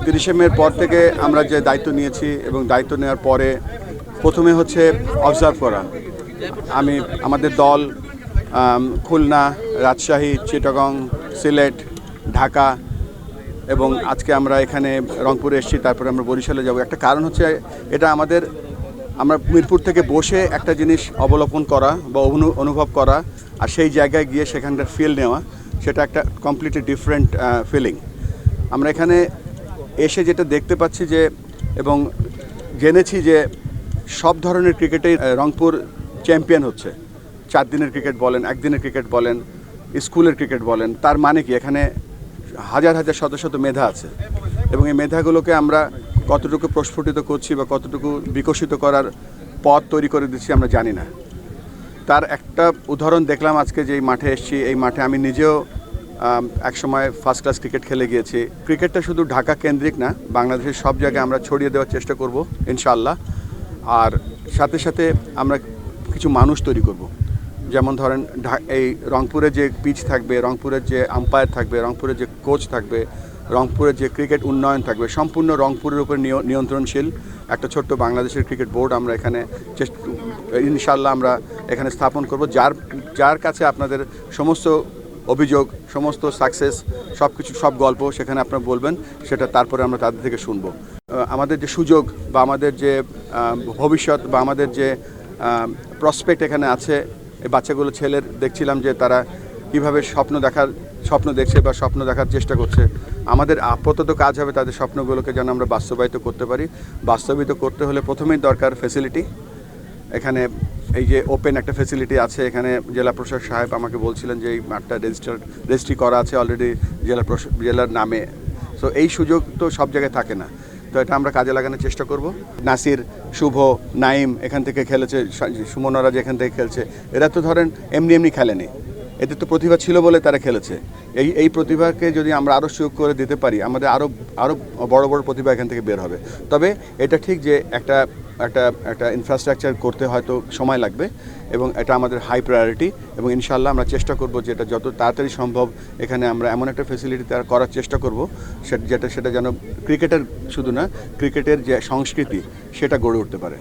তিরিশে মের পর থেকে আমরা যে দায়িত্ব নিয়েছি এবং দায়িত্ব নেওয়ার পরে প্রথমে হচ্ছে অবজার্ভ করা। আমাদের দল খুলনা, রাজশাহী, চিটাগং, সিলেট, ঢাকা এবং আজকে আমরা এখানে রংপুরে এসেছি, তারপরে আমরা বরিশালে যাব। একটা কারণ হচ্ছে এটা আমরা মিরপুর থেকে বসে একটা জিনিস অবলোকন করা বা অনুভব করা আর সেই জায়গায় গিয়ে সেখানকার ফিল নেওয়া, সেটা একটা কমপ্লিটলি ডিফারেন্ট ফিলিং। আমরা এখানে এসে যেটা দেখতে পাচ্ছি যে এবং জেনেছি যে সব ধরনের ক্রিকেটেই রংপুর চ্যাম্পিয়ন হচ্ছে। 4 দিনের ক্রিকেট বলেন, একদিনের ক্রিকেট বলেন, স্কুলের ক্রিকেট বলেন, তার মানে কি এখানে হাজার হাজার শত শত মেধা আছে এবং এই মেধাগুলোকে আমরা কতটুকু প্রস্ফুটিত করছি বা কতটুকু বিকশিত করার পথ তৈরি করে দিচ্ছি আমরা জানি না। তার একটা উদাহরণ দেখলাম আজকে যেই মাঠে এসেছি। এই মাঠে আমি নিজেও একসময় ফার্স্ট ক্লাস ক্রিকেট খেলে গিয়েছি। ক্রিকেটটা শুধু ঢাকা কেন্দ্রিক না, বাংলাদেশের সব জায়গায় আমরা ছড়িয়ে দেওয়ার চেষ্টা করব ইনশাআল্লাহ। আর সাথে সাথে আমরা কিছু মানুষ তৈরি করব, যেমন ধরেন এই রংপুরে যে পিচ থাকবে, রংপুরের যে আম্পায়ার থাকবে, রংপুরের যে কোচ থাকবে, রংপুরের যে ক্রিকেট উন্নয়ন থাকবে, সম্পূর্ণ রংপুরের উপর নিয়ন্ত্রণশীল একটা ছোট্ট বাংলাদেশের ক্রিকেট বোর্ড আমরা এখানে ইনশাআল্লাহ আমরা এখানে স্থাপন করব, যার কাছে আপনাদের সমস্ত অভিযোগ, সমস্ত সাকসেস, সব গল্প সেখানে আপনারা বলবেন, সেটা তারপরে আমরা তাদের থেকে শুনব। আমাদের যে সুযোগ বা আমাদের যে ভবিষ্যৎ বা আমাদের যে প্রসপেক্ট এখানে আছে, এই বাচ্চাগুলো ছেলের দেখছিলাম যে তারা কীভাবে স্বপ্ন দেখছে বা স্বপ্ন দেখার চেষ্টা করছে। আমাদের আপাতত কাজ হবে তাদের স্বপ্নগুলোকে যেন আমরা বাস্তবায়িত করতে পারি। বাস্তবায়িত করতে হলে প্রথমেই দরকার ফেসিলিটি। এই যে ওপেন একটা ফেসিলিটি আছে এখানে, জেলা প্রশাসক সাহেব আমাকে বলছিলেন যে এই মাঠটা রেজিস্ট্রি করা আছে অলরেডি জেলার নামে। সো এই সুযোগ তো সব জায়গায় থাকে না, তো এটা আমরা কাজে লাগানোর চেষ্টা করব। নাসির, শুভ, নাইম এখান থেকে খেলেছে, সুমনরা যেখান থেকে খেলছে, এরা তো ধরেন এমনি খেলেনি, এদের তো প্রতিভা ছিল বলে তারা খেলেছে। এই প্রতিভাকে যদি আমরা আরও সুযোগ করে দিতে পারি, আমাদের আরও বড় বড় প্রতিভা এখান থেকে বের হবে। তবে এটা ঠিক যে একটা ইনফ্রাস্ট্রাকচার করতে হয়তো সময় লাগবে এবং এটা আমাদের হাই প্রায়োরিটি এবং ইনশাআল্লাহ আমরা চেষ্টা করব যে এটা যত তাড়াতাড়ি সম্ভব এখানে আমরা এমন একটা ফেসিলিটি করার চেষ্টা করব সেটা যেন ক্রিকেটের শুধু না, ক্রিকেটের যে সংস্কৃতি সেটা গড়ে উঠতে পারে।